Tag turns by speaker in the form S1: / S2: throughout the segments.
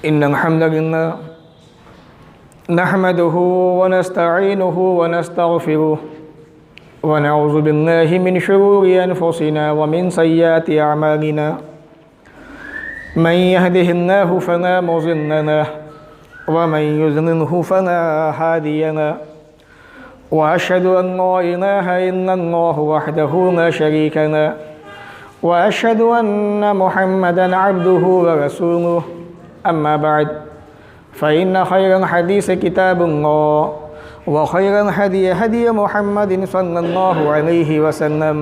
S1: इन्नल हम्दलिल्लाह नहमदुहु व नस्तईनुहु व नस्तगफिरुह व नऊज़ु बिल्लाहि मिन शुरूरि अनफुसिना व मिन सय्यिआति अअमालिना मन यहदिहिल्लाहु फला मुज़िल्ल लहु व मन युज़लिल्हु फला हादिय लहु व अशहदु अन ला इलाहा इल्लल्लाहु वहदहु ला शरीका लहु व अशहदु अन्न मुहम्मदन अब्दुहु व रसूलुहु अम्मा बाद फ़इन्न खैरल हदीस किताबुल्लाह व खैरल हदी हदी मुहम्मदिन सल्लल्लाहु अलैहि वसल्लम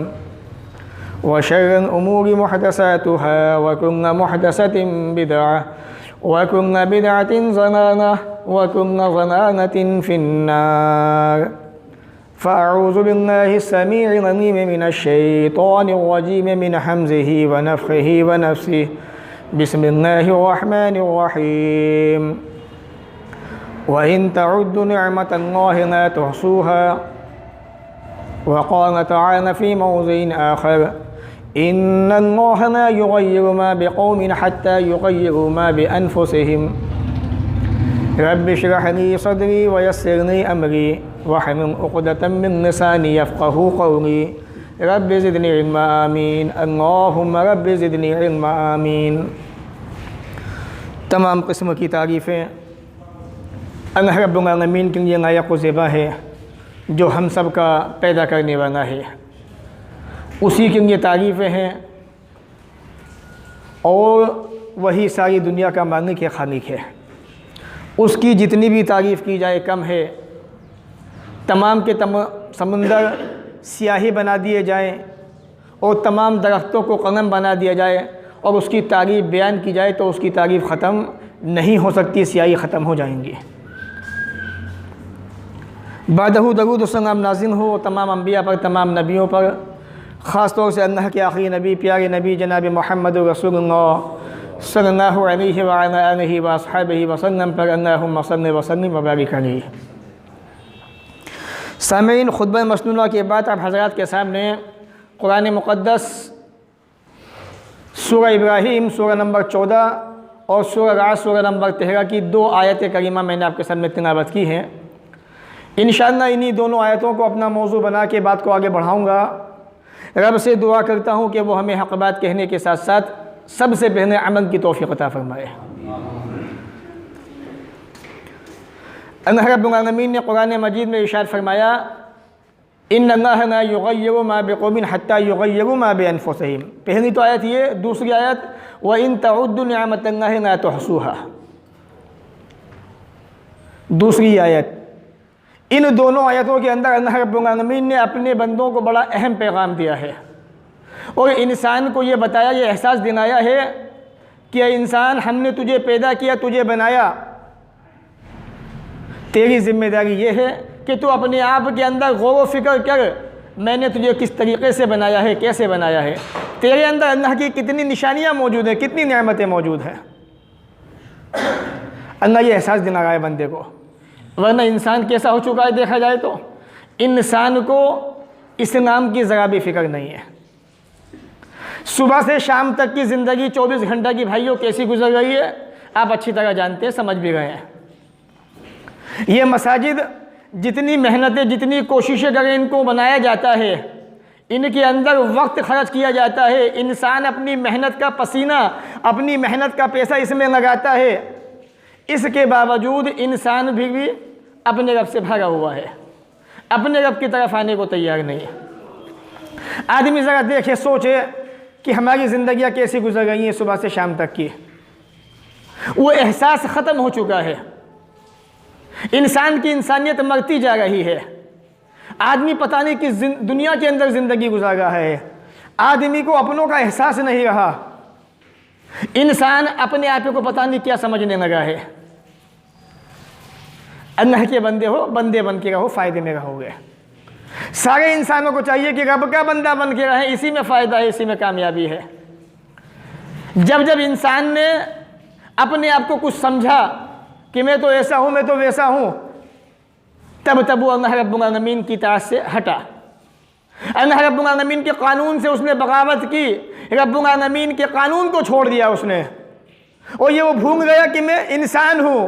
S1: व शर्रल उमूरि मुहदसातुहा व कुल्लु मुहदसतिन बिदअह व कुल्लु बिदअतिन ज़लालह व कुल्लु ज़लालतिन फिन्नार फ़अऊज़ु बिल्लाहि अस्समीइल अलीम मिनश शैतानिर रजीम मिन हम्ज़िहि व नफ़्ख़िहि व नफ़्सिहि बिस्मिल्लाहिर रहमानिर रहीम व इन तउद्दु निअमतल्लाहि ला तुहसूहा व क़ाल तआला फ़ी मौज़िइन आख़र इन्नल्लाहा ला युग़य्यिरु मा बिक़ौमिन हत्ता युग़य्यिरु मा बिअन्फ़ुसिहिम रब्बि इश्रह ली सदरी व यस्सिर ली अमरी वहलुल उक़दतम मिन लिसानी यफ़क़हू क़ौली रब्बि ज़िदनी इल्मा आमीन अल्लाहुम्मा रब्बि ज़िदनी इल्मा आमीन। तमाम किस्म की तारीफ़ें अल्लाह रब्बुल आलमीन के लिए लायक़ व ज़ेबा है जो हम सब का पैदा करने वाला है। उसी के लिए तारीफ़ें हैं और वही सारी दुनिया का मालिक है, खालिक है। उसकी जितनी भी तारीफ़ की जाए कम है। तमाम के समंदर स्याही बना दिए जाएं और तमाम दरख्तों को कलम बना दिया जाए और उसकी तारीफ़ बयान की जाए तो उसकी तारीफ़ ख़त्म नहीं हो सकती, स्याही ख़त्म हो जाएंगी। बादहू दरूद सलाम नाज़िल हो तमाम अम्बिया पर, तमाम नबियों पर, ख़ास तौर से अल्लाह के आखिरी नबी, प्यारे नबी जनाब मोहम्मद रसूलुल्लाह सल्लल्लाहु अलैहि व अला आलिहि व अस्हाबिहि वसल्लम पर अल्लाहुम्मा सल्लि व सल्लिम व बारिक अलैहि। सामीन, खुतबा मसनूना के बाद आप हज़रात के सामने कुरान मुक़द्दस सूरह इब्राहीम सूरह नंबर 14 और सूरह राअद सूरह नंबर 13 की 2 आयत करीमा मैंने आपके सामने तिलावत की हैं। इंशाअल्लाह इन्हीं दोनों आयतों को अपना मौजू बना के बात को आगे बढ़ाऊँगा। रब से दुआ करता हूँ कि वो हमें हक़ बात कहने के साथ साथ सबसे पहले अमल की तौफ़ीक़ अता फ़रमाए। अल्लाह रब्बुल आलमीन ने कुरान मजीद में इरशाद फरमाया इन्नल्लाहा ला युग़य्यिरु मा बिक़ौमिन हत्ता युग़य्यिरु मा बिअन्फ़ुसिहिम। पहली तो आयत ये, दूसरी आयत व इन तउद्दु निअमतल्लाहि ला तुहसूहा। दूसरी आयत, इन दोनों आयतों के अंदर अल्लाह रब्बुल आलमीन ने अपने बंदों को बड़ा अहम पैगाम दिया है और इंसान को ये बताया, ये एहसास दिलाया है कि इंसान हमने तुझे पैदा किया, तुझे बनाया, तेरी ज़िम्मेदारी ये है कि तू अपने आप के अंदर गौर व फिक्र कर, मैंने तुझे किस तरीक़े से बनाया है, कैसे बनाया है, तेरे अंदर अल्लाह की कितनी निशानियाँ मौजूद हैं, कितनी नेमतें मौजूद हैं। अल्लाह ये एहसास दिला रहा है बंदे को। वरना इंसान कैसा हो चुका है देखा जाए तो इंसान को इस्लाम की ज़रा भी फ़िक्र नहीं है। सुबह से शाम तक की ज़िंदगी 24 घंटा की भाइयों कैसी गुजर रही है आप अच्छी तरह जानते हैं, समझ भी गए हैं। ये मसाजिद जितनी मेहनतें, जितनी कोशिशें करें इनको बनाया जाता है, इनके अंदर वक्त खर्च किया जाता है, इंसान अपनी मेहनत का पसीना, अपनी मेहनत का पैसा इसमें लगाता है, इसके बावजूद इंसान भी अपने रब से भागा हुआ है, अपने रब की तरफ आने को तैयार नहीं है। आदमी ज़रा देखे, सोचे कि हमारी ज़िंदगियाँ कैसी गुजर गई हैं सुबह से शाम तक की। वो एहसास ख़त्म हो चुका है। इंसान की इंसानियत मरती जा रही है। आदमी पता नहीं किस दुनिया के अंदर ज़िंदगी गुजार रहा है। आदमी को अपनों का एहसास नहीं रहा। इंसान अपने आप को पता नहीं क्या समझने लगा है। अल्लाह के बंदे हो, बंदे बन के रहो, फ़ायदे में रहोगे। सारे इंसानों को चाहिए कि रब का बंदा बन के रहें, इसी में फ़ायदा है, इसी में कामयाबी है। जब जब इंसान ने अपने आप को कुछ समझा कि मैं तो ऐसा हूँ, मैं तो वैसा हूँ, तब तब वो अल्लाह रब्बुल आलमीन की तरफ से हटा। अल्लाह रब्बुल आलमीन के कानून से उसने बगावत की, रब्बुल आलमीन के कानून को छोड़ दिया उसने, और ये वो भूल गया कि मैं इंसान हूँ,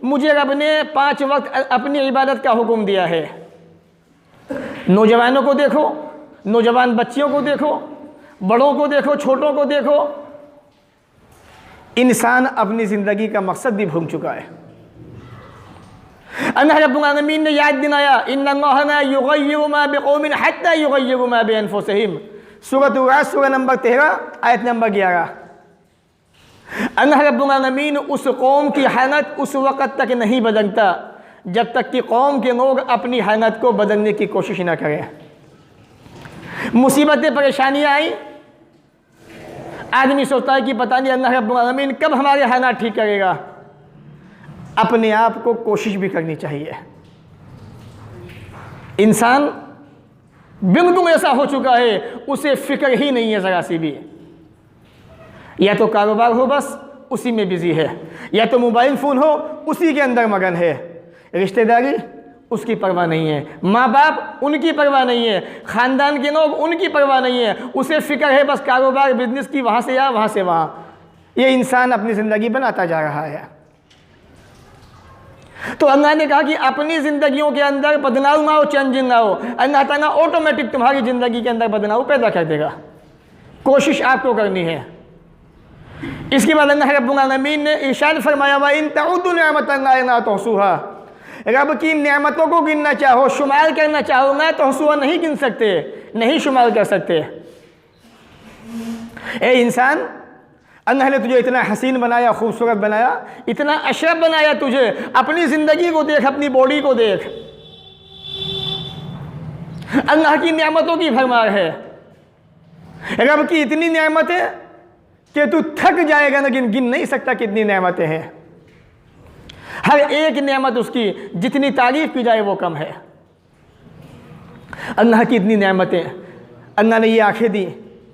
S1: मुझे रब ने 5 वक्त अपनी इबादत का हुक्म दिया है। नौजवानों को देखो, नौजवान बच्चियों को देखो, बड़ों को देखो, छोटों को देखो, इंसान अपनी ज़िंदगी का मकसद भी भूल चुका है। अल्लाह रब्बुल आलमीन ने याद दिलाया, इन्नल्लाह ला युग़य्यिरु मा बिक़ौमिन हत्ता युग़य्यिरु मा बिअनफुसिहिम, सूरह राद सूरह नंबर 13 आयत नंबर 11। अल्लाह रब्बुल आलमीन उस कौम की हालत उस वक़्त तक नहीं बदलता जब तक कि कौम के लोग अपनी हालत को बदलने की कोशिश ना करें। मुसीबतें परेशानियाँ आई, आदमी सोचता है कि पता नहीं अल्लाह रब्बुल आलमीन कब हमारे हालात ठीक करेगा। अपने आप को कोशिश भी करनी चाहिए। इंसान बिल्कुल ऐसा हो चुका है, उसे फिक्र ही नहीं है ज़रा सी भी। या तो कारोबार हो बस उसी में बिजी है, या तो मोबाइल फ़ोन हो उसी के अंदर मगन है, रिश्तेदारी उसकी परवाह नहीं है, माँ बाप उनकी परवाह नहीं है, ख़ानदान के लोग उनकी परवाह नहीं है, उसे फ़िक्र है बस कारोबार बिजनेस की, वहाँ से यहाँ वहाँ से वहाँ। ये इंसान अपनी ज़िंदगी बनाता जा रहा है। तो अल्लाह ने कहा कि अपनी ज़िंदगियों के अंदर बदलाव ना हो, चेंज ना हो, अल्लाह ताला ऑटोमेटिक तुम्हारी ज़िंदगी के अंदर बदलाव पैदा कर देगा। कोशिश आपको करनी है। इसके बाद अल्लाह रब्बुल आलमीन ने इरशाद फरमाया, व इन तउद्दू निअमतल्लाहि ला तुहसूहा, रब की नेमतों को गिनना चाहो, शुमार करना चाहो ना तो हसूआ नहीं गिन सकते, नहीं शुमार कर सकते। ए इंसान, अल्लाह ने तुझे इतना हसीन बनाया, खूबसूरत बनाया, इतना अशरफ बनाया तुझे। अपनी ज़िंदगी को देख, अपनी बॉडी को देख, अल्लाह की नेमतों की भरमार है। रब की इतनी नेमतें कि तू थक जाएगा लेकिन गिन नहीं सकता कितनी नेमतें हैं। हर एक नेमत उसकी जितनी तारीफ की जाए वो कम है। अल्लाह की इतनी नेमतें, अल्लाह ने ये आंखें दी,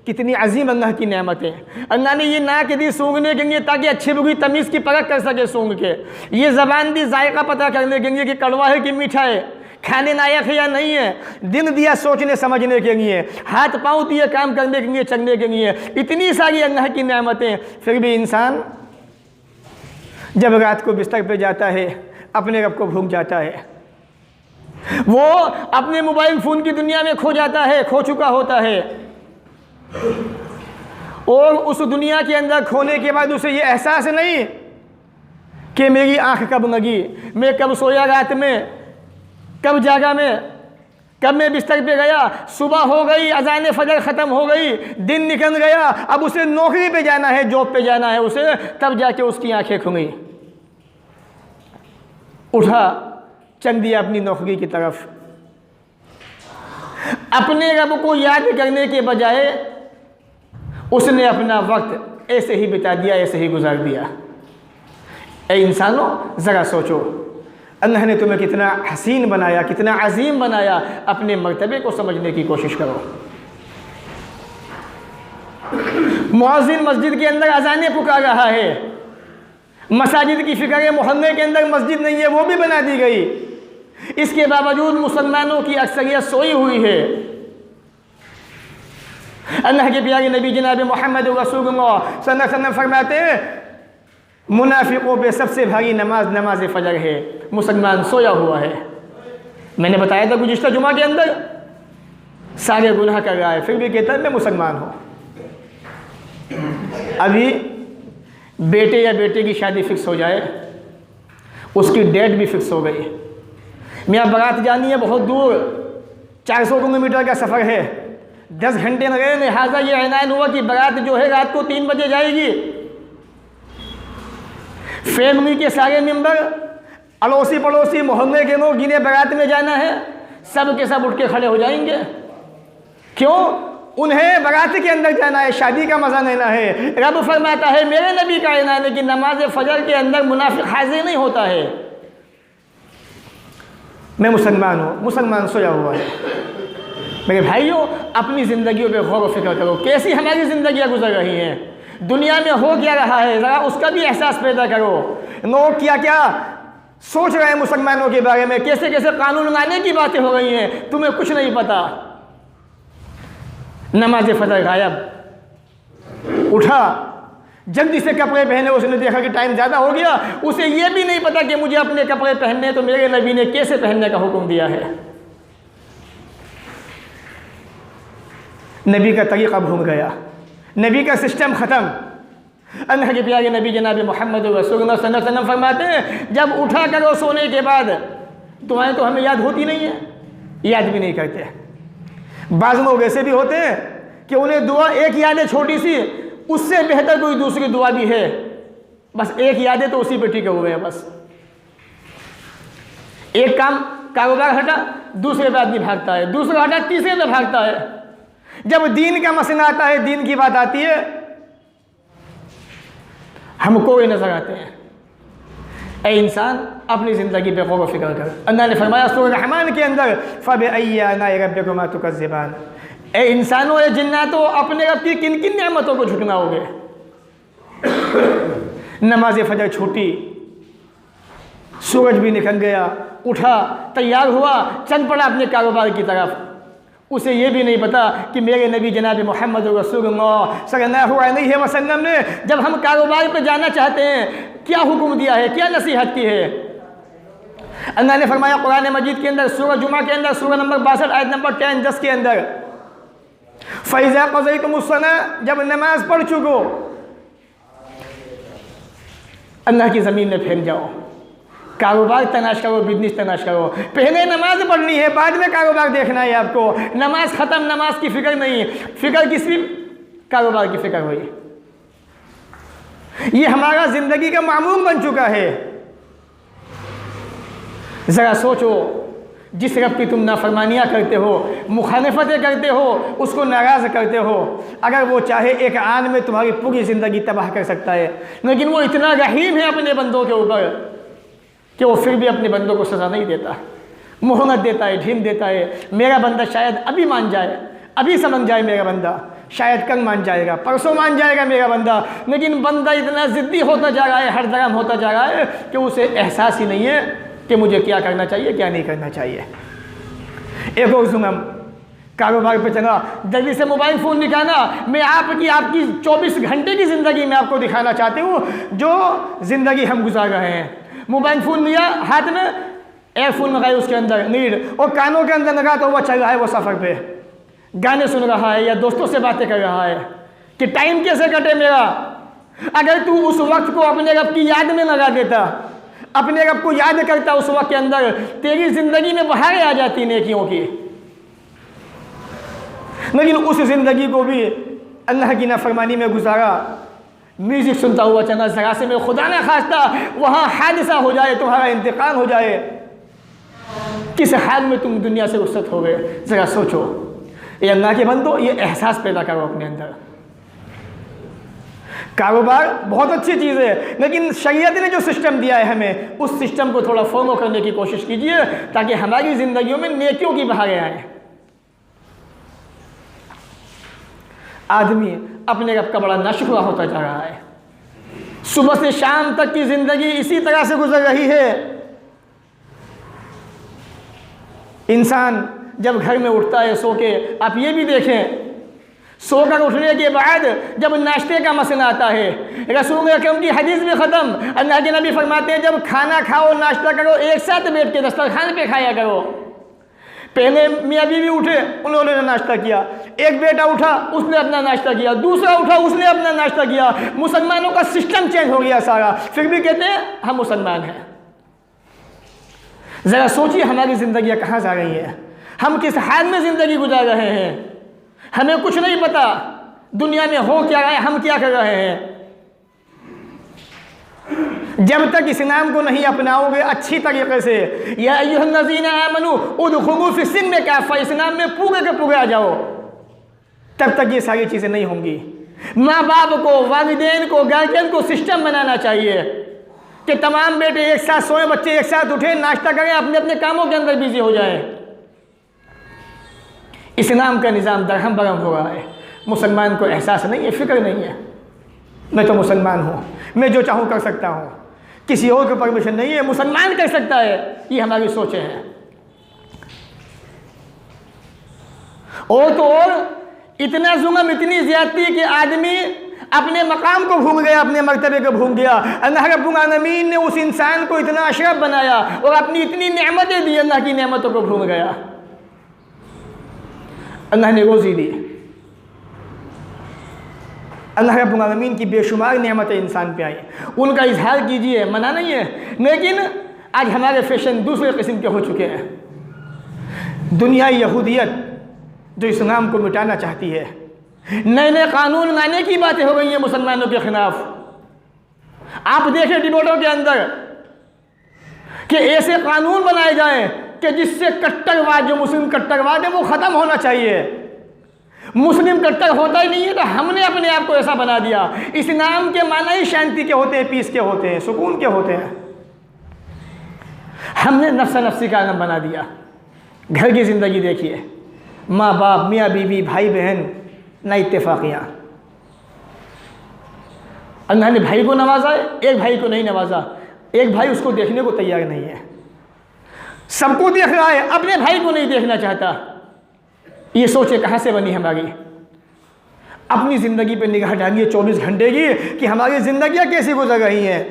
S1: कितनी अजीम अल्लाह की नेमतें। अल्लाह ने ये नाक दी सूंघने के लिए ताकि अच्छी बुरी तमीज़ की परख कर सके सूंघ के। ये ज़बान दी जायका पता करने के लिए कि कड़वा है कि मीठा है, खाने लायक है या नहीं है। दिल दिया सोचने समझने के लिए, हाथ पाँव दिए काम करने के लिए, चलने के लिए। इतनी सारी अल्लाह की नेमतें, फिर भी इंसान जब रात को बिस्तर पे जाता है अपने रब को भूल जाता है। वो अपने मोबाइल फ़ोन की दुनिया में खो जाता है, खो चुका होता है। और उस दुनिया के अंदर खोने के बाद उसे ये एहसास नहीं कि मेरी आँख कब लगी, मैं कब सोया रात में, कब जागा मैं, कब मैं बिस्तर पे गया, सुबह हो गई, अज़ान फजर ख़त्म हो गई, दिन निकल गया, अब उसे नौकरी पे जाना है, जॉब पे जाना है उसे, तब जाके उसकी आंखें खुली। उठा, चल दिया अपनी नौकरी की तरफ। अपने रब को याद करने के बजाय उसने अपना वक्त ऐसे ही बिता दिया, ऐसे ही गुजार दिया। ए इंसानों, ज़रा सोचो, अल्लाह ने तुम्हें कितना हसीन बनाया, कितना अजीम बनाया। अपने मर्तबे को समझने की कोशिश करो। मुअज्जिन मस्जिद के अंदर अज़ानें पुकार रहा है, मसाजिद की फिक्र है, मोहल्ले के अंदर मस्जिद नहीं है, वो भी बना दी गई। इसके बावजूद मुसलमानों की अक्सरियत सोई हुई है। अल्लाह के प्यारे नबी जनाब मोहम्मद रसूलुल्लाह सल्लल्लाहु अलैहि वसल्लम फरमाते हैं, मुनाफिकों पे सबसे भारी नमाज फजर है। मुसलमान सोया हुआ है। मैंने बताया था गुज़िश्ता जुमा के अंदर, सारे गुनाह कर रहा है, फिर भी कहता है मैं मुसलमान हूँ। अभी बेटे या बेटे की शादी फिक्स हो जाए, उसकी डेट भी फिक्स हो गई, मेरा बारात जानी है बहुत दूर, 400 किलोमीटर का सफ़र है, 10 घंटे लगे, लिहाजा ये ऐलान हुआ कि बारात जो है रात को 3 बजे जाएगी। फैमिली के सारे मेंबर, अड़ोसी पड़ोसी, मोहल्ले के लोग जिन्हें बारात में जाना है, सब के सब उठ के खड़े हो जाएंगे। क्यों? उन्हें बारात के अंदर जाना है, शादी का मज़ा लेना है। रब फरमाता है, मेरे नबी का ऐलान है कि नमाज फजर के अंदर मुनाफिक हाजिर नहीं होता है। मैं मुसलमान हूँ, मुसलमान सोया हुआ है। मेरे भाइयों, अपनी ज़िंदगियों पे गौर व फिक्र करो, कैसी हमारी ज़िंदगियाँ गुजर रही हैं, दुनिया में हो क्या रहा है, ज़रा उसका भी एहसास पैदा करो। लोग क्या क्या सोच रहे हैं मुसलमानों के बारे में, कैसे कैसे कानून लाने की बातें हो रही हैं, तुम्हें कुछ नहीं पता। नमाज फजर गायब, उठा, जल्दी से कपड़े पहने, उसने देखा कि टाइम ज़्यादा हो गया, उसे ये भी नहीं पता कि मुझे अपने कपड़े पहनने तो मेरे नबी ने कैसे पहनने का हुक्म दिया है। नबी का तरीक़ा भूल गया, नबी का सिस्टम ख़त्म। अल्लाह के प्यारे नबी जनाब मोहम्मद रसूलुल्लाह सल्लल्लाहु अलैहि वसल्लम फरमाते हैं, जब उठा करो सोने के बाद दुआएं तो हमें याद होती नहीं है, याद भी नहीं करते। बाज़ लोग ऐसे भी होते हैं कि उन्हें दुआ एक याद है छोटी सी, उससे बेहतर कोई दूसरी दुआ भी है, बस एक याद है तो उसी पे टिके हुए हैं। बस एक काम कारोबार हटा, दूसरे पे आदमी भागता है, दूसरा हटा, तीसरे पे भागता है। जब दीन का मसला आता है, दीन की बात आती है, हमको ये नजर आते हैं। ए इंसान, अपनी ज़िंदगी पे गौर व फिक्र कर। अल्लाह ने फरमाया सूरह रहमान के अंदर, फ़बिअय्यि आलाइ रब्बिकुमा तुकज़्ज़िबान, ए इंसानों ए जिन्नातों, अपने रब की किन किन नेमतों को झुटलाओगे। नमाज फजर छूटी, सूरज भी निकल गया, उठा, तैयार हुआ, चल पड़ा अपने कारोबार की तरफ। उसे ये भी नहीं पता कि मेरे नबी जनाब मोहम्मद रसूलुल्लाह सल्लल्लाहु अलैहि वसल्लम ने जब हम कारोबार पे जाना चाहते हैं क्या हुक्म दिया है, क्या नसीहत की है। अल्लाह ने फरमाया कुरान मजीद के अंदर सूरह जुमा के अंदर सूरह नंबर 62 आयत नंबर 10 के अंदर, फ़इज़ा क़ज़यतुमुस्सलाह, जब नमाज पढ़ चुको अल्लाह की ज़मीन में फेंक जाओ, कारोबार तलाश करो, बिजनेस तलाश करो। पहले नमाज पढ़नी है, बाद में कारोबार देखना है आपको। नमाज ख़त्म, नमाज की फ़िक्र नहीं, फ़िक्र किसी कारोबार की फ़िक्र हुई। ये हमारा ज़िंदगी का मामूल बन चुका है। ज़रा सोचो, जिस रब की तुम नाफरमानियाँ करते हो, मुखालफतें करते हो, उसको नाराज़ करते हो, अगर वो चाहे एक आन में तुम्हारी पूरी ज़िंदगी तबाह कर सकता है, लेकिन वो इतना रहीम है अपने बंदों के ऊपर कि वो फिर भी अपने बंदों को सज़ा नहीं देता, मोहलत देता है, ढील देता है। मेरा बंदा शायद अभी मान जाए, अभी समझ जाए मेरा बंदा, शायद कल मान जाएगा, परसों मान जाएगा मेरा बंदा, लेकिन बंदा इतना ज़िद्दी होता जा रहा है, हर दरम होता जा रहा है कि उसे एहसास ही नहीं है कि मुझे क्या करना चाहिए, क्या नहीं करना चाहिए। एक और जुम्मन कारोबार पे चला, जल्दी से मोबाइल फ़ोन निकाला। मैं आपकी 24 घंटे की ज़िंदगी में आपको दिखाना चाहती हूँ जो ज़िंदगी हम गुजार रहे हैं। मोबाइल फ़ोन लिया हाथ में, एयरफोन लगाए उसके अंदर नीड, और कानों के अंदर लगा तो वो चल रहा है, वो सफ़र पे गाने सुन रहा है या दोस्तों से बातें कर रहा है कि टाइम कैसे कटे मेरा। अगर तू उस वक्त को अपने रब की याद में लगा देता, अपने रब को याद करता उस वक्त के अंदर, तेरी ज़िंदगी में बहारें आ जाती नेकियों की। लेकिन उस ज़िंदगी को भी अल्लाह की नाफरमानी में गुजारा, म्यूज़िक सुनता हुआ चला, ज़रा से में खुदा न खास्ता वहाँ हादसा हो जाए, तुम्हारा इंतकाल हो जाए, किस हाल में तुम दुनिया से रुखसत हो गए। ज़रा सोचो, ये अल्लाह के बंदो, ये एहसास पैदा करो अपने अंदर। कारोबार बहुत अच्छी चीज़ है, लेकिन शरीयत ने जो सिस्टम दिया है हमें, उस सिस्टम को थोड़ा फॉलो करने की कोशिश कीजिए ताकि हमारी ज़िंदगियों में नेकियों की बहारें आए। आदमी अपने रब का बड़ा नाशुक्र होता जा रहा है, सुबह से शाम तक की ज़िंदगी इसी तरह से गुजर रही है। इंसान जब घर में उठता है सो के, आप ये भी देखें, सोकर उठने के बाद जब नाश्ते का मसला आता है, रसूल अकरम की हदीस में ख़त्म, अल्लाह के नबी फरमाते हैं जब खाना खाओ, नाश्ता करो, एक साथ बैठ के दस्तरखान पे खाया करो। पहले मियाँ बीवी उठे, उन्होंने नाश्ता किया, एक बेटा उठा, उसने अपना नाश्ता किया, दूसरा उठा, उसने अपना नाश्ता किया। मुसलमानों का सिस्टम चेंज हो गया सारा, फिर भी कहते हैं हम मुसलमान हैं। ज़रा सोचिए हमारी ज़िंदगियाँ कहाँ जा रही हैं, हम किस हाल में ज़िंदगी गुजार रहे हैं। हमें कुछ नहीं पता दुनिया में हो क्या रहा है, हम क्या कर रहे हैं। जब तक इस्लाम को नहीं अपनाओगे अच्छी तरीके से, या अय्युहल्लज़ीना आमनू उदखुलू फ़िस्सिल्म काफ़ा, इस्लाम में पूरे के पूरे आ जाओ, तब तक ये सारी चीज़ें नहीं होंगी। माँ बाप को, वालिदैन को, गार्जियन को सिस्टम बनाना चाहिए कि तमाम बेटे एक साथ सोएं, बच्चे एक साथ उठें, नाश्ता करें, अपने अपने कामों के अंदर बिजी हो जाएं। इस्लाम का निज़ाम दरहम बरहम हो रहा है, मुसलमान को एहसास नहीं है, फ़िक्र नहीं है। मैं तो मुसलमान हूँ, मैं जो चाहूँ कर सकता हूँ, किसी और को परमिशन नहीं है, मुसलमान कर सकता है, ये हमारी सोचें हैं। और तो और इतना जुल्म, इतनी ज़्यादती कि आदमी अपने मकाम को भूल गया, अपने मर्तबे को भूल गया। अल्लाह रब्बुल आलमीन ने उस इंसान को इतना अशरफ बनाया और अपनी इतनी नेमतें दी, अल्लाह की नेमतों को भूल गया। अल्लाह ने रोज़ी दी, अल्लाह रब्बुल आलमीन की बेशुमार नेमतें इंसान पे आई, उनका इजहार कीजिए, मना नहीं है। लेकिन आज हमारे फैशन दूसरे किस्म के हो चुके हैं। दुनिया यहूदियत जो इस्लाम को मिटाना चाहती है, नए नए कानून लाने की बातें हो गई हैं मुसलमानों के खिलाफ। आप देखें डिबेटों के अंदर कि ऐसे कानून बनाए जाएं कि जिससे कट्टरवाद, जो मुस्लिम कट्टरवाद है वो ख़त्म होना चाहिए। मुस्लिम कट्टर होता ही नहीं है, तो हमने अपने आप को ऐसा बना दिया। इस्लाम के माना ही शांति के होते हैं, पीस के होते हैं, सुकून के होते हैं। हमने नफ्सा नफ्सी का आलम बना दिया। घर की ज़िंदगी देखिए, माँ बाप, मियाँ बीवी, भाई बहन, ना इत्तेफाकियाँ। अल्लाह ने भाई को नवाजा है, एक भाई को नहीं नवाजा, एक भाई उसको देखने को तैयार नहीं है। सबको देख रहा है, अपने भाई को नहीं देखना चाहता। ये सोचे कहाँ से बनी हमारी? अपनी ज़िंदगी पे निगाह डालिए 24 घंटे की कि हमारी ज़िंदगियाँ कैसी गुजर रही हैं।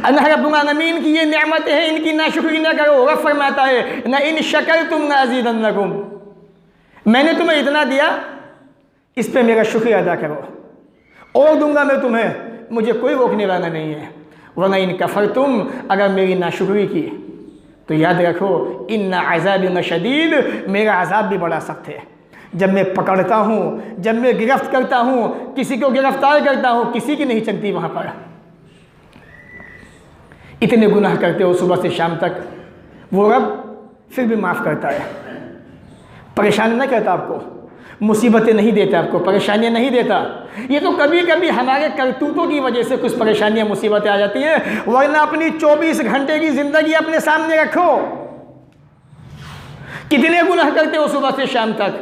S1: अल्लाह रब्बुल आलमीन की ये नेमतें हैं, इनकी नाशुक्री ना करो। रब फरमाता है न इन शकरतुम लअज़ीदन्नकुम, मैंने तुम्हें इतना दिया, इस पे मेरा शुक्रिया अदा करो और दूंगा मैं तुम्हें, मुझे कोई रोकने वाला नहीं है। वरना इन कफरतुम, अगर मेरी नाशुक्री की तो याद रखो इन्ना अज़ाबी लशदीद, मेरा अज़ाब भी बड़ा सख्त है। जब मैं पकड़ता हूँ, जब मैं गिरफ्त करता हूँ, किसी को गिरफ्तार करता हूँ, किसी की नहीं चलती वहाँ पर। इतने गुनाह करते हो सुबह से शाम तक, वो रब फिर भी माफ़ करता है, परेशान नहीं करता आपको, मुसीबतें नहीं देता आपको, परेशानियां नहीं देता। ये तो कभी कभी हमारे करतूतों की वजह से कुछ परेशानियां, मुसीबतें आ जाती हैं, वरना अपनी 24 घंटे की ज़िंदगी अपने सामने रखो। कितने गुनाह करते हो सुबह से शाम तक?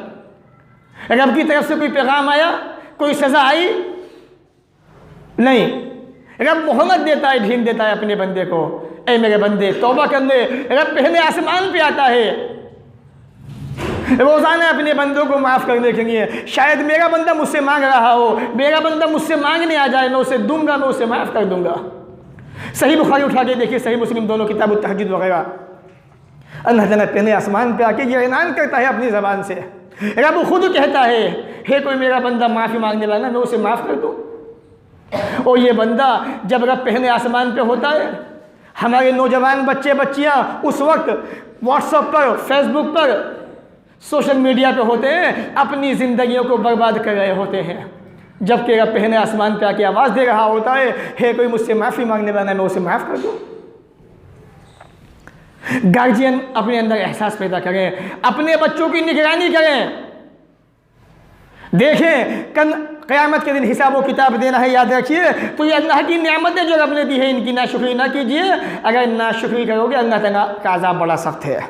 S1: रब की तरफ से कोई पैगाम आया, कोई सज़ा आई? नहीं। रब मोहम्मद देता है, ढील देता है अपने बंदे को, ऐ मेरे बंदे तौबा कर ले। रब पहले आसमान पे आता है रोज़ाना अपने बंदों को माफ़ करने के लिए। शायद मेरा बंदा मुझसे मांग रहा हो, मेरा बंदा मुझसे मांगने आ जाए, मैं उसे दूंगा, मैं उसे माफ़ कर दूंगा। सही बुखारी उठा के देखिए, सही मुस्लिम, दोनों किताब तहज्जुद वगैरह। अल्लाह ताला पहले आसमान पे आके ये ऐलान करता है अपनी ज़बान से। रब खुद कहता है, हे कोई मेरा बंदा माफ़ी मांगने वाला, मैं उसे माफ़ कर दूँ। और ये बंदा जब रब पहले आसमान पे होता है, हमारे नौजवान बच्चे बच्चियाँ उस वक्त व्हाट्सएप पर, फेसबुक पर, सोशल मीडिया पे होते हैं, अपनी ज़िंदगियों को बर्बाद कर रहे होते हैं। जबकि रब पहले आसमान पे आके आवाज़ दे रहा होता है, हे कोई मुझसे माफ़ी मांगने वाला है, मैं उसे माफ़ कर दूँ। गार्जियन अपने अंदर एहसास पैदा करें, अपने बच्चों की निगरानी करें। देखें कल क़यामत के दिन हिसाब व किताब देना है, याद रखिए। तो ये अल्लाह की नेमतें जो रब ने दी है, इनकी नाशुक्री ना कीजिए। अगर नाशुक्री करोगे, अल्लाह ताला का अज़ाब बड़ा सख्त है।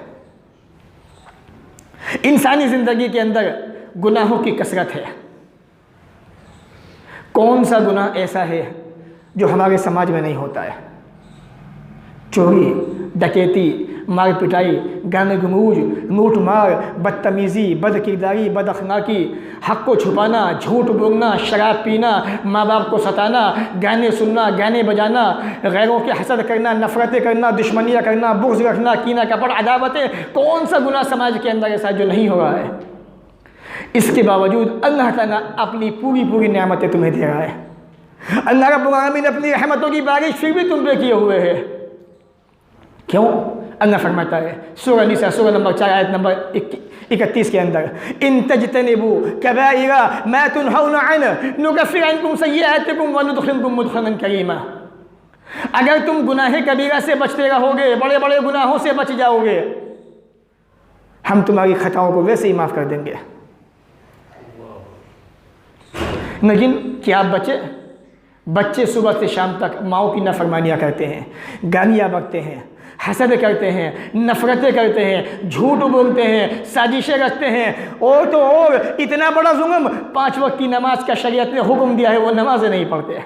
S1: इंसानी ज़िंदगी के अंदर गुनाहों की कसरत है। कौन सा गुनाह ऐसा है जो हमारे समाज में नहीं होता है? चोरी, डकैती, मार पिटाई, गाने गमूज, लूट मार, बदतमीज़ी, बदकिरदारी, बदअखलाक़ी, हक़ को छुपाना, झूठ बोलना, शराब पीना, माँ बाप को सताना, गाने सुनना, गाने बजाना, गैरों के हसद करना, नफ़रतें करना, दुश्मनियाँ करना, बुग़्ज़ रखना, कीना कपट, अदावतें। कौन सा गुनाह समाज के अंदर ऐसा जो नहीं हो रहा है? इसके बावजूद अल्लाह ताला अपनी पूरी पूरी नेमतें तुम्हें दे रहा है। अल्लाह रब्बुल आलमीन अपनी रहमतों की बारिश फिर भी तुम पे किए हुए है। क्यों? अल्लाह फरमाता है सूरह निसा, सूरह नंबर 4, आयत नंबर 31 के अंदर, इन तजतनिबू कबाइरा मा तुनहौना अन्हु नुकफ्फिर अन्कुम सय्यिआतिकुम व नुदखिलकुम मुदखलन करीमा। अगर तुम गुनाह कबीरा से बचते रहोगे, बड़े बड़े गुनाहों से बच जाओगे, हम तुम्हारी खताओं को वैसे ही माफ़ कर देंगे। लेकिन क्या आप बच्चे सुबह से शाम तक माओ की नाफरमानियाँ करते हैं, गालियाँ बकते हैं, हसद करते हैं, नफ़रतें करते हैं, झूठ बोलते हैं, साजिशें रचते हैं, और तो और इतना बड़ा जुल्म, 5 वक्त की नमाज का शरीयत ने हुक्म दिया है, वो नमाज़ें नहीं पढ़ते।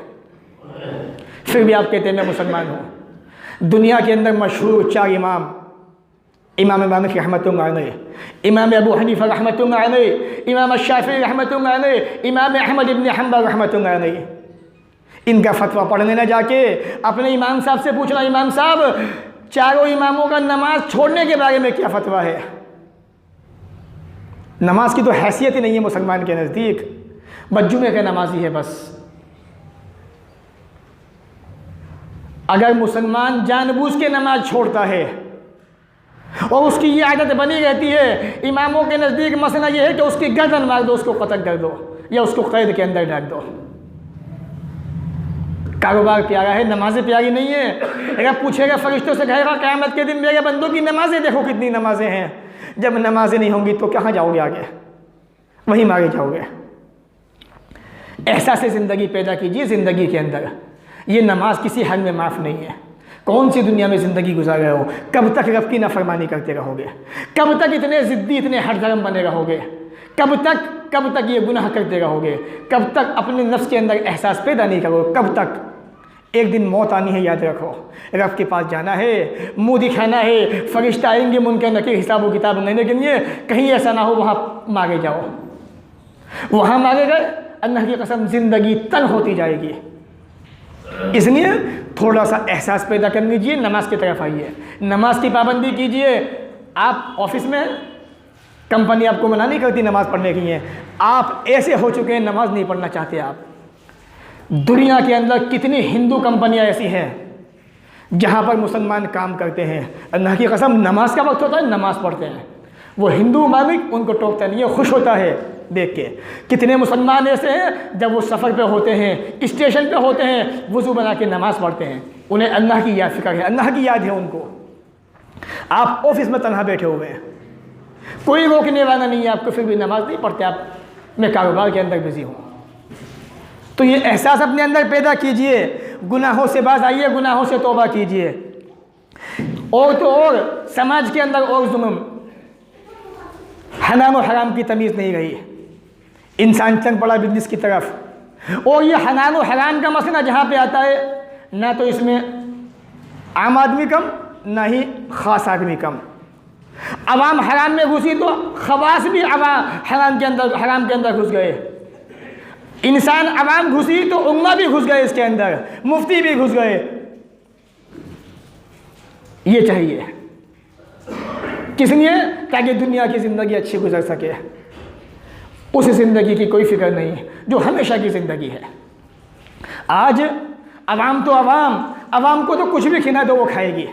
S1: फिर भी आप कहते हैं मैं मुसलमान हूँ। दुनिया के अंदर मशहूर 4 इमाम, इमाम मालिक रहमतुल्लाह अलैह, इमाम अबू हनीफा रहमतुल्लाह अलैह, इमाम शाफी रहमतुल्लाह अलैह, इमाम अहमद इब्न हंबल रहमतुल्लाह अलैह, इनका फतवा पढ़ने ना जाके अपने इमाम साहब से पूछना, इमाम साहब चारों इमामों का नमाज छोड़ने के बारे में क्या फतवा है। नमाज की तो हैसियत ही नहीं है मुसलमान के नज़दीक, बस जुमे का नमाजी है बस। अगर मुसलमान जानबूझ के नमाज छोड़ता है और उसकी ये आदत बनी रहती है, इमामों के नज़दीक मसला ये है कि उसकी गर्दन मार दो, उसको कत्ल कर दो या उसको कैद के अंदर डाल दो। कारोबार प्यारा है, नमाजें प्यारी नहीं है। अगर पूछेगा फरिश्तों से, कहेगा क़यामत के दिन मेरे बंदों की नमाजें देखो कितनी नमाजें हैं। जब नमाजें नहीं होंगी तो कहाँ जाओगे आगे, वहीं मारे जाओगे। एहसास ज़िंदगी पैदा कीजिए ज़िंदगी के अंदर। ये नमाज किसी हद में माफ़ नहीं है। कौन सी दुनिया में ज़िंदगी गुजार रहे हो? कब तक रब की नाफरमानी करते रहोगे? कब तक इतने ज़िद्दी, इतने हठधर्म बने रहोगे? कब तक ये गुनाह करते रहोगे? कब तक अपने नफ्स के अंदर एहसास पैदा नहीं करोगे? कब तक? एक दिन मौत आनी है, याद रखो। रब के पास जाना है, मुंह दिखाना है, फरिश्ता आएंगे मुनकर नकीर हिसाब व किताब लेने के लिए। कहीं ऐसा ना हो वहाँ मारे जाओ। वहाँ मारे गए, अल्लाह की कसम ज़िंदगी तंग होती जाएगी। इसलिए थोड़ा सा एहसास पैदा कर लीजिए, नमाज की तरफ आइए, नमाज की पाबंदी कीजिए। आप ऑफिस में, कंपनी आपको मना नहीं करती नमाज पढ़ने के लिए, आप ऐसे हो चुके हैं नमाज नहीं पढ़ना चाहते आप। दुनिया के अंदर कितनी हिंदू कंपनियां ऐसी हैं जहां पर मुसलमान काम करते हैं, अल्लाह की कसम नमाज का वक्त होता है नमाज पढ़ते हैं। वो हिंदू मालिक उनको टोकता नहीं है, खुश होता है देख के। कितने मुसलमान ऐसे हैं जब वो सफ़र पे होते हैं, स्टेशन पे होते हैं, वज़ू बना के नमाज़ पढ़ते हैं। उन्हें अल्लाह की याद फ़िक्र है, अल्लाह की याद है उनको। आप ऑफिस में तन्हा बैठे हुए हैं, कोई रोकने वाला नहीं है आपको, फिर भी नमाज नहीं पढ़ते आप। मैं कारोबार के अंदर बिज़ी हूँ। तो ये एहसास अपने अंदर पैदा कीजिए, गुनाहों से बाज आइए, गुनाहों से तौबा कीजिए। और तो और समाज के अंदर और जुल्म, हलाल और हराम की तमीज़ नहीं रही, इंसान चल पड़ा बिजनेस की तरफ। और ये हलाल और हराम का मसला जहाँ पे आता है, ना तो इसमें आम आदमी कम, ना ही ख़ास आदमी कम। अवाम हराम में घुसी तो खवास भी हराम के अंदर घुस गए। इंसान अवाम घुसी तो उम्मा भी घुस गए इसके अंदर, मुफ्ती भी घुस गए। ये चाहिए किस लिए? ताकि दुनिया की ज़िंदगी अच्छी गुजर सके। उस ज़िंदगी की कोई फिक्र नहीं जो हमेशा की ज़िंदगी है। आज अवाम तो अवाम को तो कुछ भी खिला दो वो खाएगी।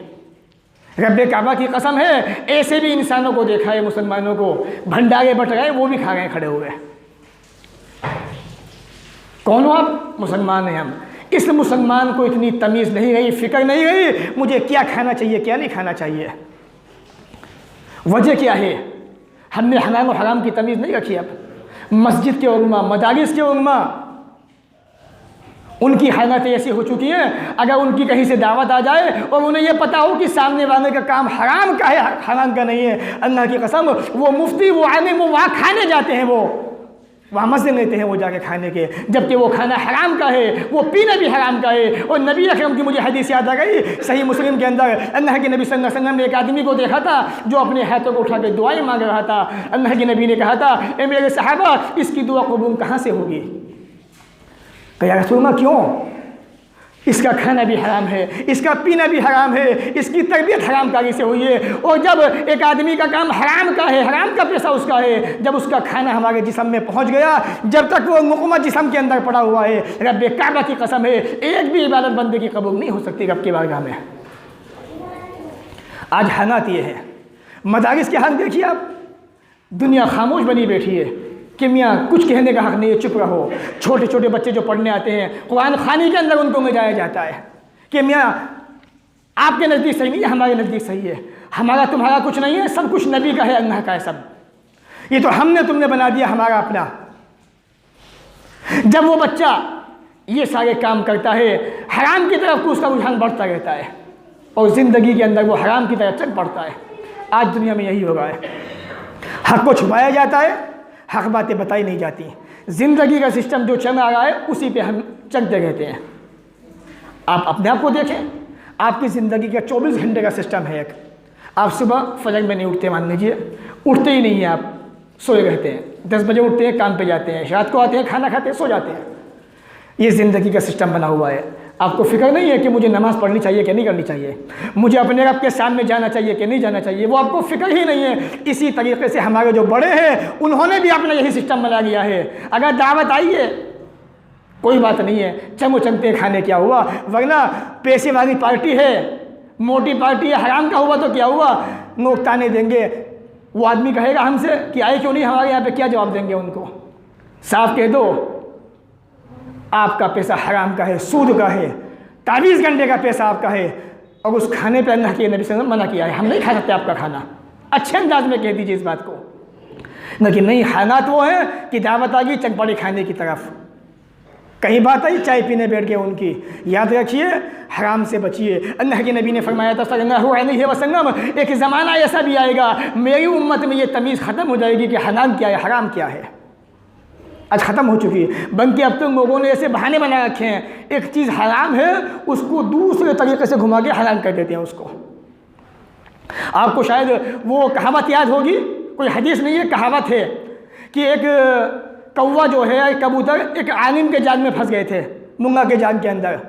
S1: रब्बे काबा की कसम है, ऐसे भी इंसानों को देखा है, मुसलमानों को भंडारे बट रहे, वो भी खा रहे हैं खड़े हुए। कौन हो आप? मुसलमान हैं हम। इस मुसलमान को इतनी तमीज़ नहीं रही, फिक्र नहीं रही मुझे क्या खाना चाहिए क्या नहीं खाना चाहिए। वजह क्या है? हमने हलाल और हराम की तमीज़ नहीं रखी। अब मस्जिद के उलमा, मदारिस के उलमा, उनकी हालत ऐसी हो चुकी है, अगर उनकी कहीं से दावत आ जाए और उन्हें यह पता हो कि सामने वाले का काम हराम का है, हराम का नहीं है, अल्लाह की कसम वो मुफ्ती, वो आलिम, वो वहाँ खाने जाते हैं, वो वहाँ मज़े लेते हैं वो जाके खाने के, जबकि वो खाना हराम का है, वो पीना भी हराम का है। और नबी अकरम की मुझे हदीस याद आ गई, सही मुस्लिम के अंदर, अल्लाह के नबी सल्लल्लाहु अलैहि वसल्लम ने एक आदमी को देखा था जो अपने हाथों को उठा के दुआएं मांग रहा था। अल्लाह के नबी ने कहा था, ए मेरे सहाबा, इसकी दुआ कबूल कहाँ से होगी? कहा रसूलल्लाह क्यों? इसका खाना भी हराम है, इसका पीना भी हराम है, इसकी तरबियत हराम कारी से हुई है। और जब एक आदमी का काम हराम का है, हराम का पैसा उसका है, जब उसका खाना हमारे जिस्म में पहुंच गया, जब तक वो मुकम्मल जिस्म के अंदर पड़ा हुआ है, रब्बे काबा की कसम है, एक भी इबादत बंदे की कबूल नहीं हो सकती रब की बारगाह में। आज हालात ये है। मदारिस के हाल देखिए आप, दुनिया खामोश बनी बैठी है कि मियाँ कुछ कहने का हक नहीं है, चुप रहो। छोटे छोटे बच्चे जो पढ़ने आते हैं, कुरान खानी के अंदर उनको ले जाया जाता है कि मियाँ आपके नज़दीक सही नहीं है, हमारे नज़दीक सही है, हमारा तुम्हारा कुछ नहीं है, सब कुछ नबी का है, अल्लाह का है सब, ये तो हमने तुमने बना दिया हमारा अपना। जब वो बच्चा ये सारे काम करता है, हराम की तरफ उसका रुझान बढ़ता रहता है और ज़िंदगी के अंदर वो हराम की तरफ चल पड़ता है। आज दुनिया में यही हो रहा है, हक़ को छुपाया जाता है, हक़ बातें बताई नहीं जाती। ज़िंदगी का सिस्टम जो चल रहा है उसी पे हम चलते रहते हैं। आप अपने आप को देखें, आपकी ज़िंदगी का 24 घंटे का सिस्टम है एक। आप सुबह फजर में नहीं उठते, मान लीजिए उठते ही नहीं हैं, आप सोए रहते हैं, 10 बजे उठते हैं, काम पे जाते हैं, रात को आते हैं, खाना खाते हैं, सो जाते हैं। ये ज़िंदगी का सिस्टम बना हुआ है। आपको फिक्र नहीं है कि मुझे नमाज़ पढ़नी चाहिए कि नहीं करनी चाहिए, मुझे अपने रब के सामने जाना चाहिए कि नहीं जाना चाहिए, वो आपको फिक्र ही नहीं है। इसी तरीके से हमारे जो बड़े हैं उन्होंने भी अपना यही सिस्टम बना लिया है। अगर दावत आई है कोई बात नहीं है, चमो चमते खाने क्या हुआ, वरना पैसे वाली पार्टी है, मोटी पार्टी है, हराम का हुआ तो क्या हुआ, नोकताने देंगे। वो आदमी कहेगा हमसे कि आए क्यों नहीं हमारे यहाँ पे, क्या जवाब देंगे उनको? साफ कह दो आपका पैसा हराम का है, सूद का है, तावीज़ घंटे का पैसा आपका है, और उस खाने पे अल्लाह के नबी सल्लल्लाहु अलैहि वसल्लम मना किया है, हम नहीं खा सकते आपका खाना। अच्छे अंदाज में कह दीजिए इस बात को, लेकिन नहीं, हालात वो हैं कि दावत आ गई चटपटी खाने की तरफ, कहीं बात आई चाय पीने बैठ गए उनकी। याद रखिए, हराम से बचिए। अल्लाह के नबी ने फरमाया था सल्लल्लाहु अलैहि वसल्लम, एक ज़माना ऐसा भी आएगा मेरी उम्मत में ये तमीज़ ख़त्म हो जाएगी कि हलाल क्या है हराम क्या है। आज ख़त्म हो चुकी है, बल्कि अब तो लोगों ने ऐसे बहाने बना रखे हैं, एक चीज़ हराम है उसको दूसरे तरीके से घुमा के हलाल कर देते हैं उसको। आपको शायद वो कहावत याद होगी, कोई हदीस नहीं है, कहावत है कि एक कौवा जो है, कबूतर एक आलिम के जाल में फंस गए थे, मूंगा के जाल के अंदर।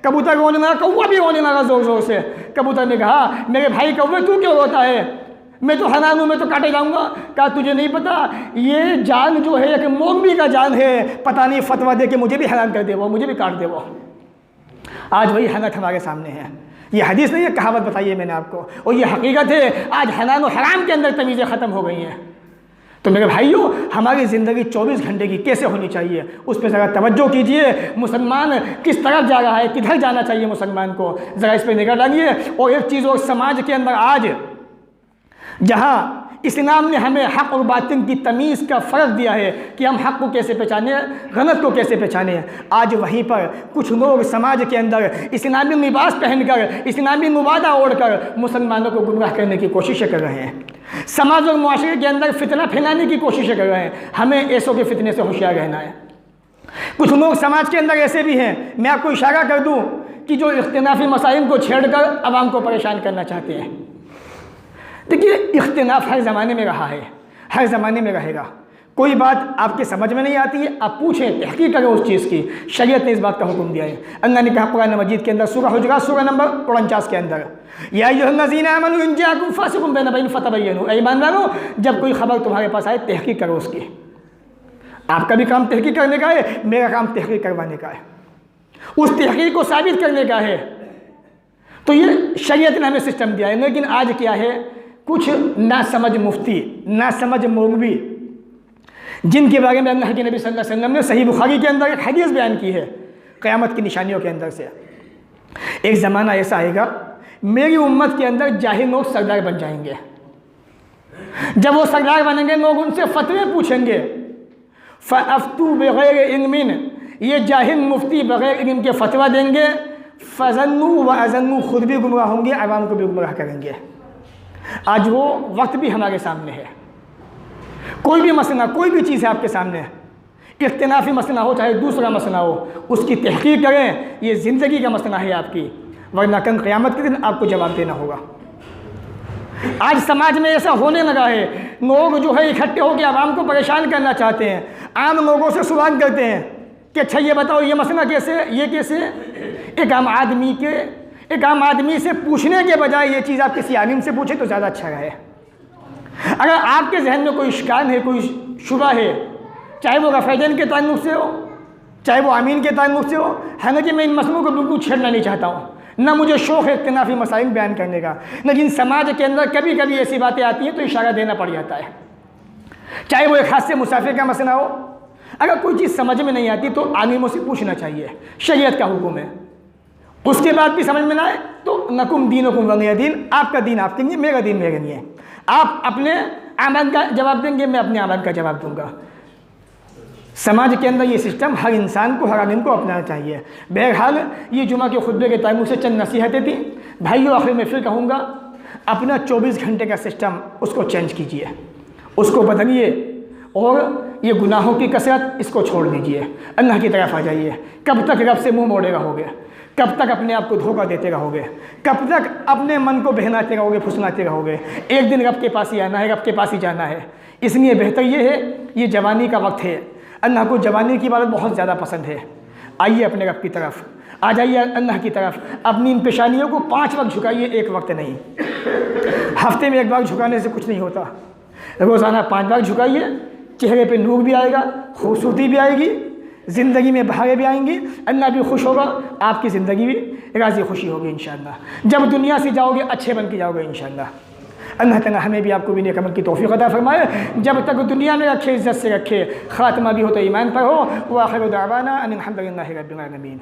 S1: कबूतर रोने लगा, कौवा भी रोने लगा ज़ोर ज़ोर से। कबूतर ने कहा मेरे भाई कौवे तू क्यों रोता है, मैं तो हराम हूँ, मैं तो काटे जाऊँगा। कहा तुझे नहीं पता ये जान जो है एक मोगमी का जान है, पता नहीं फतवा दे के मुझे भी हराम कर दे वो, मुझे भी काट दे वो। आज वही हालत हमारे सामने है। ये हदीस नहीं है, कहावत बताइए मैंने आपको, और ये हकीकत है। आज हलाल और हराम के अंदर तमीज़ें ख़त्म हो गई हैं। तो मेरे भाइयों, हमारी ज़िंदगी 24 घंटे की कैसे होनी चाहिए, उस पर ज़रा तवज्जो कीजिए। मुसलमान किस तरफ जा रहा है, किधर जाना चाहिए मुसलमान को, ज़रा इस पर निगाह डालिए। और एक चीज़ और, समाज के अंदर आज जहाँ इस्लाम ने हमें हक़ और बातिल की तमीज़ का फ़र्क दिया है कि हम हक़ को कैसे पहचाने, गलत को कैसे पहचाने, आज वहीं पर कुछ लोग समाज के अंदर इस्लामी लिबास पहनकर, इस्लामी मुबादा ओढ़कर मुसलमानों को गुमराह करने की कोशिशें कर रहे हैं, समाज और मुआशरे के अंदर फितना फैलाने की कोशिशें कर रहे हैं। हमें ऐसों के फितने से होशियार रहना है। कुछ लोग समाज के अंदर ऐसे भी हैं, मैं आपको इशारा कर दूँ, कि जो इख्तिलाफी मसाइल को छेड़कर आवाम को परेशान करना चाहते हैं। देखिए, इख्तिलाफ हर ज़माने में रहा है, हर ज़माने में रहेगा। कोई बात आपके समझ में नहीं आती है, आप पूछें, तहकीक करें उस चीज़ की। शरीयत ने इस बात का हुक्म दिया है। अल्लाह ने कहा कुरान मजीद के अंदर, सूरह हुजरात सूरह नंबर 49 के अंदर, या अय्युहल्लज़ीना आमनू इन जाअकुम फासिकुम बिनबइन फतबय्यनू, ऐ ईमानदारों जब कोई खबर तुम्हारे पास आए तहकीक करो उसकी। आपका भी काम तहकीक करने का है, मेरा काम तहकीक करवाने का है, उस तहकीक को साबित करने का है। तो ये शरीयत ने हमें सिस्टम दिया है। लेकिन आज क्या है, कुछ ना समझ मुफ्ती, ना समझ मौलवी, जिनके बारे में अल्लाह के नबी सल्लल्लाहु अलैहि वसल्लम ने सही बुखारी के अंदर एक हदीस बयान की है, क़यामत की निशानियों के अंदर से। एक ज़माना ऐसा आएगा मेरी उम्मत के अंदर जाहिल लोग सरदार बन जाएंगे। जब वो सरदार बनेंगे, लोग उनसे फतवे पूछेंगे। फ़अफ़्तू बग़ैर इल्मिन, ये जाहिल मुफ्ती बग़ैर इल्म के फतवा देंगे। फ़ज़न्नू व अज़न्नू, खुद भी गुमराह होंगे, आवाम को भी गुमराह करेंगे। आज वो वक्त भी हमारे सामने है। कोई भी मसला, कोई भी चीज़ है आपके सामने, इख्तिलाफी मसला हो चाहे दूसरा मसला हो, उसकी तहकीक करें। ये ज़िंदगी का मसला है आपकी, वरना कल क़यामत के दिन आपको जवाब देना होगा। आज समाज में ऐसा होने लगा है, लोग जो है इकट्ठे होकर आवाम को परेशान करना चाहते हैं। आम लोगों से सवाल करते हैं कि अच्छा ये बताओ ये मसला कैसे, ये कैसे। एक आम आदमी से पूछने के बजाय ये चीज़ आप किसी आलिम से पूछे तो ज़्यादा अच्छा रहे। अगर आपके जहन में कोई इश्काल है, कोई शुबा है, चाहे वो रफ़ैजन के ताल्लुक़ से हो, चाहे वो आमीन के ताल्लुक़ से हो, हालांकि मैं इन मसलों को बिल्कुल छेड़ना नहीं चाहता हूँ, ना मुझे शौक़ है इख्तिलाफी मसाइल बयान करने का, लेकिन समाज के अंदर कभी कभी ऐसी बातें आती हैं तो इशारा देना पड़ जाता है। चाहे वो एक हाथ से मुसाफिर का मसला हो, अगर कोई चीज़ समझ में नहीं आती तो आलिमों से पूछना चाहिए, शरीयत का हुक्म है। उसके बाद भी समझ में ना आए तो नकुम दीनुकुम वलिय दीन, आपका दीन आपके लिए, मेरा दीन मेरे लिए। आप अपने आमद का जवाब देंगे, मैं अपने आमद का जवाब दूंगा। समाज के अंदर ये सिस्टम हर इंसान को, हर आलिम को अपनाना चाहिए। बहरहाल ये जुमा के खुतबे के ताल्लुक़ से चंद नसीहतें थी भाइयों। आखिर में फिर कहूँगा, अपना 24 घंटे का सिस्टम उसको चेंज कीजिए, उसको बदलिए, और ये गुनाहों की कसरत इसको छोड़ दीजिए, अल्लाह की तरफ आ जाइए। कब तक रब से मुँह मोड़े रहोगे, कब तक अपने आप को धोखा देते रहोगे? कब तक अपने मन को बहलाते रहोगे, फुसलाते रहोगे? एक दिन रब के पास ही आना है, रब के पास ही जाना है। इसलिए बेहतर ये है, ये जवानी का वक्त है। अल्लाह को जवानी की इबादत बहुत ज़्यादा पसंद है। आइए अपने रब की तरफ, आ जाइए अल्लाह की तरफ। अपनी इन पेशानियों को 5 वक्त झुकाइए, एक वक्त नहीं। हफ्ते में 1 बार झुकाने से कुछ नहीं होता। रोज़ाना 5 बार झुकाइए, चेहरे पे नूर भी आएगा, खूबसूरती भी आएगी, ज़िंदगी में बहारें भी आएंगी, अल्लाह भी खुश होगा, आपकी ज़िंदगी भी राज़ी खुशी होगी इंशाअल्लाह। जब दुनिया से जाओगे अच्छे बन के जाओगे इंशाअल्लाह। अल्लाह ताला हमें भी आपको भी नेक अमल की तौफीक अता फरमाए। जब तक दुनिया में रखे, इज़्ज़त से रखे, ख़ात्मा भी हो तो ईमान पर हो। व आखिर दावाना अनिल हम्दुलिल्लाहि रब्बिल आलमीन।